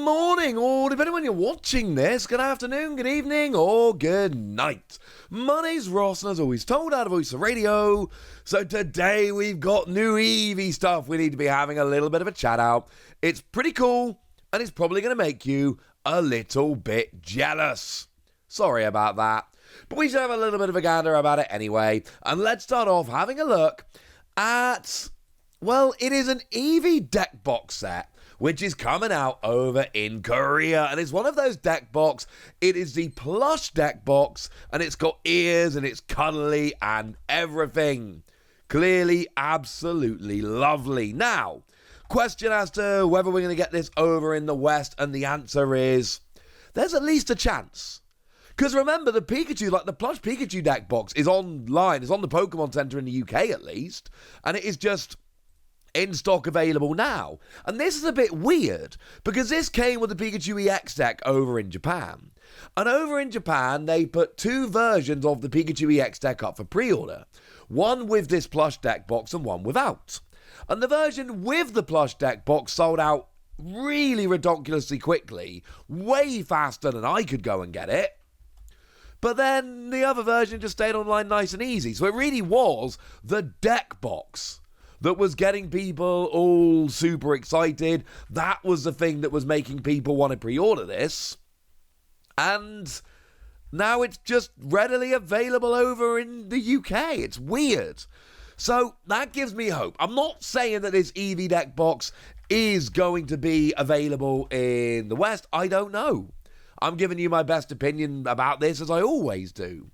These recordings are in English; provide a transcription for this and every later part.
morning, or depending when you're watching this, good afternoon, good evening, or good night. My name's Ross, and as always, told out of Voice of Radio. So today we've got new Eevee stuff we need to be having a little bit of a chat out. It's pretty cool, and it's probably going to make you a little bit jealous. Sorry about that. But we should have a little bit of a gander about it anyway. And let's start off having a look at, well, it is an Eevee deck box set, which is coming out over in Korea. And it's one of those deck box. It is the Plush Deckbox, and it's got ears, and it's cuddly, and everything. Clearly, absolutely lovely. Now, question as to whether we're going to get this over in the West, and the answer is, there's at least a chance. Because remember, the Pikachu, like the Plush Pikachu deck box, is online. It's on the Pokemon Center in the UK, at least. And it is just in stock available now. And this is a bit weird, because this came with the Pikachu EX deck over in Japan. And over in Japan, they put two versions of the Pikachu EX deck up for pre-order. One with this Plush deck box and one without. And the version with the Plush deck box sold out really ridiculously quickly, way faster than I could go and get it. But then the other version just stayed online nice and easy. So it really was the deck box that was getting people all super excited. That was the thing that was making people want to pre-order this. And now it's just readily available over in the UK. It's weird. So that gives me hope. I'm not saying that this Eevee deck box is going to be available in the West. I don't know. I'm giving you my best opinion about this, as I always do.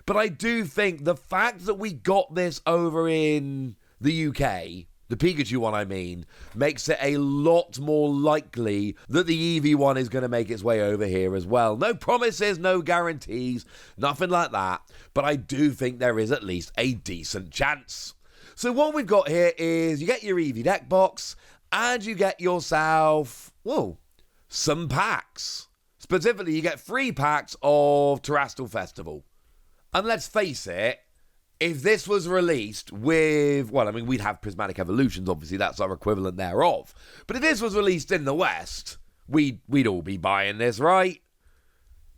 But I do think the fact that we got this over in the UK, the Pikachu one I mean, makes it a lot more likely that the Eevee one is going to make its way over here as well. No promises, no guarantees, nothing like that. But I do think there is at least a decent chance. So what we've got here is you get your Eevee deck box, and you get yourself, whoa, some packs. Specifically, you get 3 packs of Terrestrial Festival. And let's face it, if this was released with, well, I mean, we'd have Prismatic Evolutions, obviously, that's our equivalent thereof. But if this was released in the West, we'd all be buying this, right?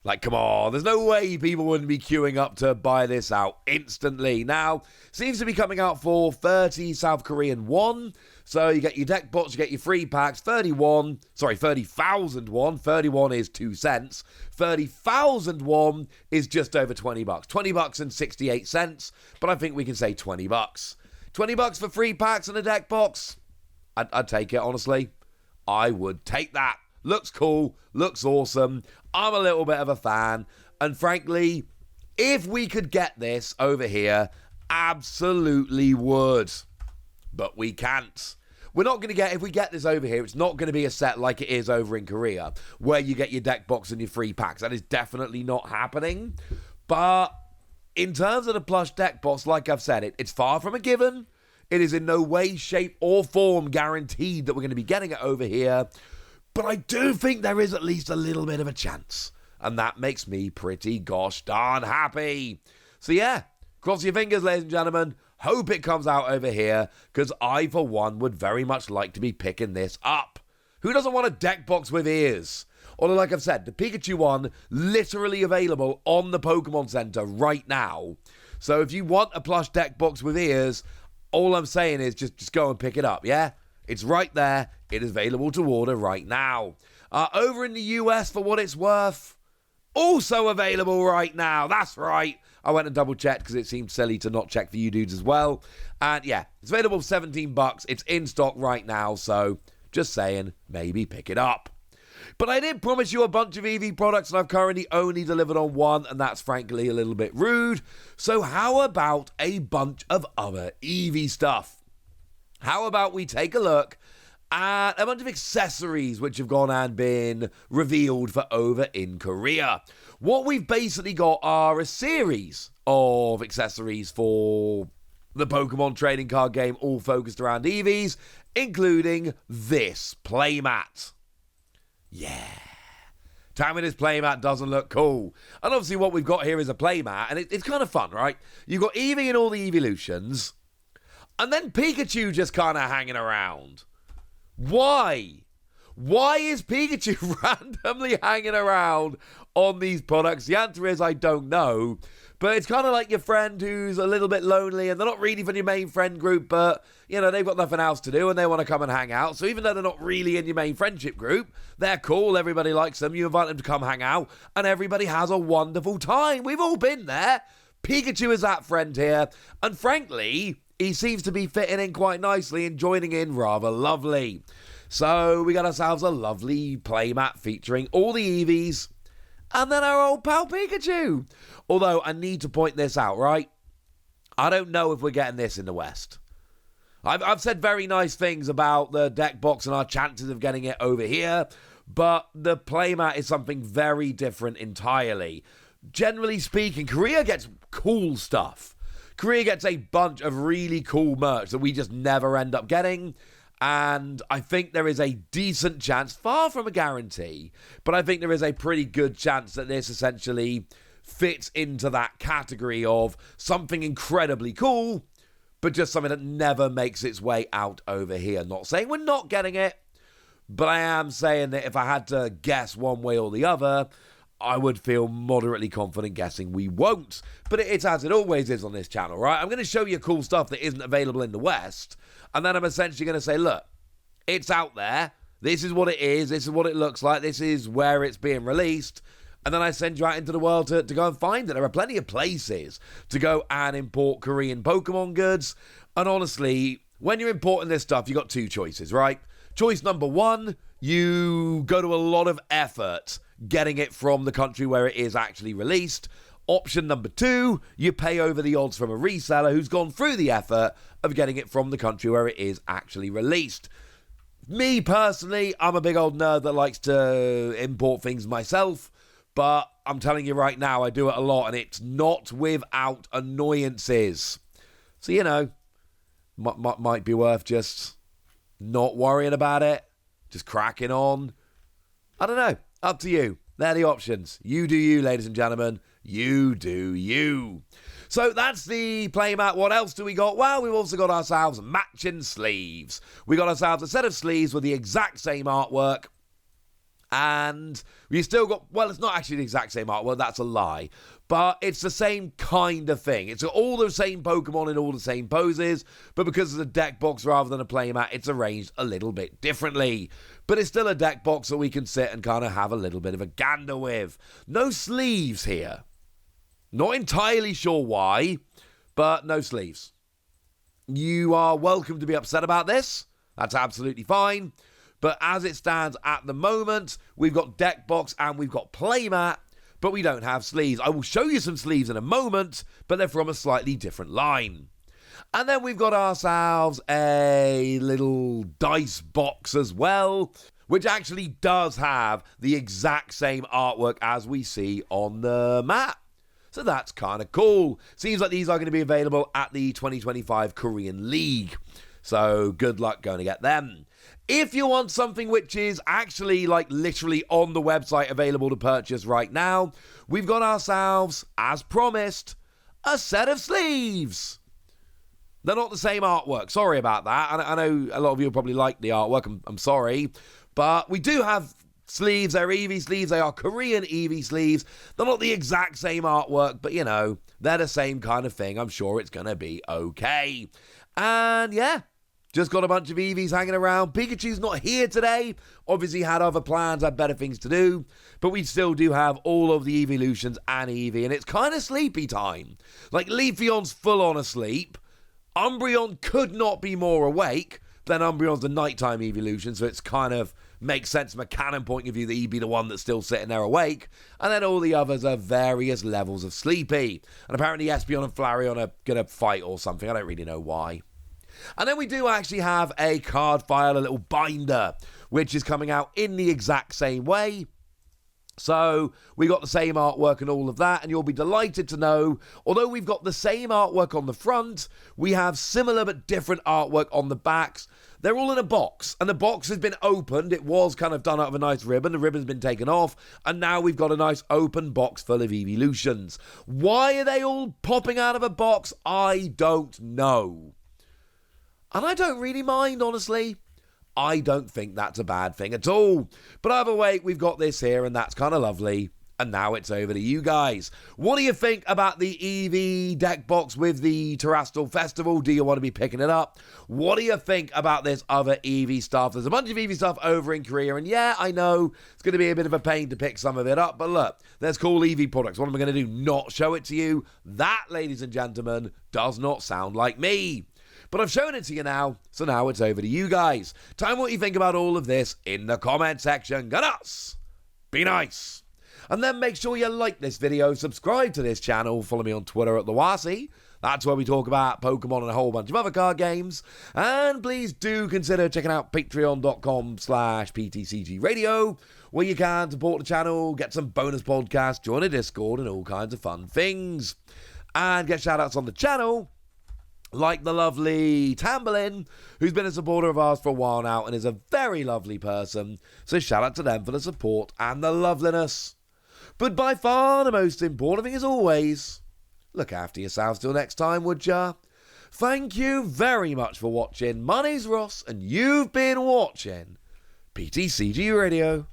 Like, come on, there's no way people wouldn't be queuing up to buy this out instantly. Now, seems to be coming out for 30 South Korean won. So you get your deck box, you get your 3 packs, 30,000 won. 31 is 2 cents. 30,000 won is just over $20. $20 and 68 cents, but I think we can say $20. $20 for 3 packs and a deck box? I'd take it, honestly. I would take that. Looks cool, looks awesome. I'm a little bit of a fan. And frankly, if we could get this over here, absolutely would. But we can't. We're not going to get, if we get this over here, it's not going to be a set like it is over in Korea, where you get your deck box and your 3 packs. That is definitely not happening. But in terms of the Plush deck box, like I've said, it's far from a given. It is in no way, shape, or form guaranteed that we're going to be getting it over here. But I do think there is at least a little bit of a chance. And that makes me pretty gosh darn happy. So yeah, cross your fingers, ladies and gentlemen. Hope it comes out over here, because I, for one, would very much like to be picking this up. Who doesn't want a deck box with ears? Although, like I've said, the Pikachu one, literally available on the Pokemon Center right now. So if you want a Plush deck box with ears, all I'm saying is just go and pick it up, yeah? It's right there. It is available to order right now. Over in the US, for what it's worth, also available right now. That's right. I went and double checked because it seemed silly to not check for you dudes as well. And yeah, it's available for $17. It's in stock right now. So just saying, maybe pick it up. But I did promise you a bunch of Eevee products, and I've currently only delivered on one, and that's frankly a little bit rude. So how about a bunch of other Eevee stuff? How about we take a look at a bunch of accessories which have gone and been revealed for over in Korea. What we've basically got are a series of accessories for the Pokemon trading card game, all focused around Eevees, including this playmat. Yeah. Tell me this playmat doesn't look cool. And obviously what we've got here is a playmat, and it's kind of fun, right? You've got Eevee and all the Eeveelutions, and then Pikachu just kind of hanging around. Why? Why is Pikachu randomly hanging around on these products? The answer is I don't know. But it's kind of like your friend who's a little bit lonely and they're not really from your main friend group, but, you know, they've got nothing else to do and they want to come and hang out. So even though they're not really in your main friendship group, they're cool, everybody likes them, you invite them to come hang out, and everybody has a wonderful time. We've all been there. Pikachu is that friend here, and frankly, he seems to be fitting in quite nicely and joining in rather lovely. So we got ourselves a lovely playmat featuring all the Eevees, and then our old pal Pikachu. Although, I need to point this out, right? I don't know if we're getting this in the West. I've said very nice things about the deck box and our chances of getting it over here, but the playmat is something very different entirely. Generally speaking, Korea gets cool stuff. Korea gets a bunch of really cool merch that we just never end up getting. And I think there is a decent chance, far from a guarantee, but I think there is a pretty good chance that this essentially fits into that category of something incredibly cool, but just something that never makes its way out over here. Not saying we're not getting it, but I am saying that if I had to guess one way or the other, I would feel moderately confident guessing we won't. But it's as it always is on this channel, right? I'm going to show you cool stuff that isn't available in the West, and then I'm essentially going to say, look, it's out there. This is what it is. This is what it looks like. This is where it's being released. And then I send you out into the world to go and find it. There are plenty of places to go and import Korean Pokemon goods. And honestly, when you're importing this stuff, you got two choices, right? Choice number one, you go to a lot of effort getting it from the country where it is actually released. Option number two, you pay over the odds from a reseller who's gone through the effort of getting it from the country where it is actually released. Me, personally, I'm a big old nerd that likes to import things myself. But I'm telling you right now, I do it a lot, and it's not without annoyances. So, you know, might be worth just not worrying about it, just cracking on. I don't know. Up to you. They're the options. You do you, ladies and gentlemen. You do you. So that's the playmat. What else do we got? Well, we've also got ourselves matching sleeves. We got ourselves a set of sleeves with the exact same artwork. And we still got, well, it's not actually the exact same artwork, that's a lie, but it's the same kind of thing. It's all the same Pokemon in all the same poses, but because it's a deck box rather than a playmat, it's arranged a little bit differently. But it's still a deck box that we can sit and kind of have a little bit of a gander with. No sleeves here. Not entirely sure why, but no sleeves. You are welcome to be upset about this. That's absolutely fine. But as it stands at the moment, we've got deck box and we've got playmat, but we don't have sleeves. I will show you some sleeves in a moment, but they're from a slightly different line. And then we've got ourselves a little dice box as well, which actually does have the exact same artwork as we see on the mat. So that's kind of cool. Seems like these are going to be available at the 2025 Korean League. So good luck going to get them. If you want something which is actually like literally on the website available to purchase right now, we've got ourselves, as promised, a set of sleeves. They're not the same artwork. Sorry about that. I know a lot of you probably like the artwork. I'm sorry. But we do have sleeves. They're Eevee sleeves. They are Korean Eevee sleeves. They're not the exact same artwork, but you know, they're the same kind of thing. I'm sure it's going to be okay. And yeah. Just got a bunch of Eevees hanging around. Pikachu's not here today. Obviously had other plans, had better things to do. But we still do have all of the Eeveelutions and Eevee. And it's kind of sleepy time. Like, Leafeon's full on asleep. Umbreon could not be more awake. Then Umbreon's the nighttime Eeveelution. So it's kind of makes sense from a canon point of view that he'd be the one that's still sitting there awake. And then all the others are various levels of sleepy. And apparently Espeon and Flareon are going to fight or something. I don't really know why. And then we do actually have a card file, a little binder, which is coming out in the exact same way. So we got the same artwork and all of that, and you'll be delighted to know, although we've got the same artwork on the front, we have similar but different artwork on the backs. They're all in a box, and the box has been opened. It was kind of done out of a nice ribbon. The ribbon's been taken off, and now we've got a nice open box full of Eeveelutions. Why are they all popping out of a box? I don't know. And I don't really mind, honestly. I don't think that's a bad thing at all. But either way, we've got this here, and that's kind of lovely. And now it's over to you guys. What do you think about the Eevee deck box with the Terrestrial Festival? Do you want to be picking it up? What do you think about this other Eevee stuff? There's a bunch of Eevee stuff over in Korea, and yeah, I know it's going to be a bit of a pain to pick some of it up, but look, there's cool Eevee products. What am I going to do? Not show it to you? That, ladies and gentlemen, does not sound like me. But I've shown it to you now, so now it's over to you guys. Tell me what you think about all of this in the comment section. Get us! Be nice! And then make sure you like this video, subscribe to this channel, follow me on Twitter at TheWasi. That's where we talk about Pokemon and a whole bunch of other card games. And please do consider checking out patreon.com/PTCG Radio, where you can support the channel, get some bonus podcasts, join a Discord, and all kinds of fun things. And get shout-outs on the channel, like the lovely Tamberlin, who's been a supporter of ours for a while now and is a very lovely person. So shout out to them for the support and the loveliness. But by far the most important thing, as always, look after yourselves till next time, would ya? Thank you very much for watching. My name's Ross, and you've been watching PTCG Radio.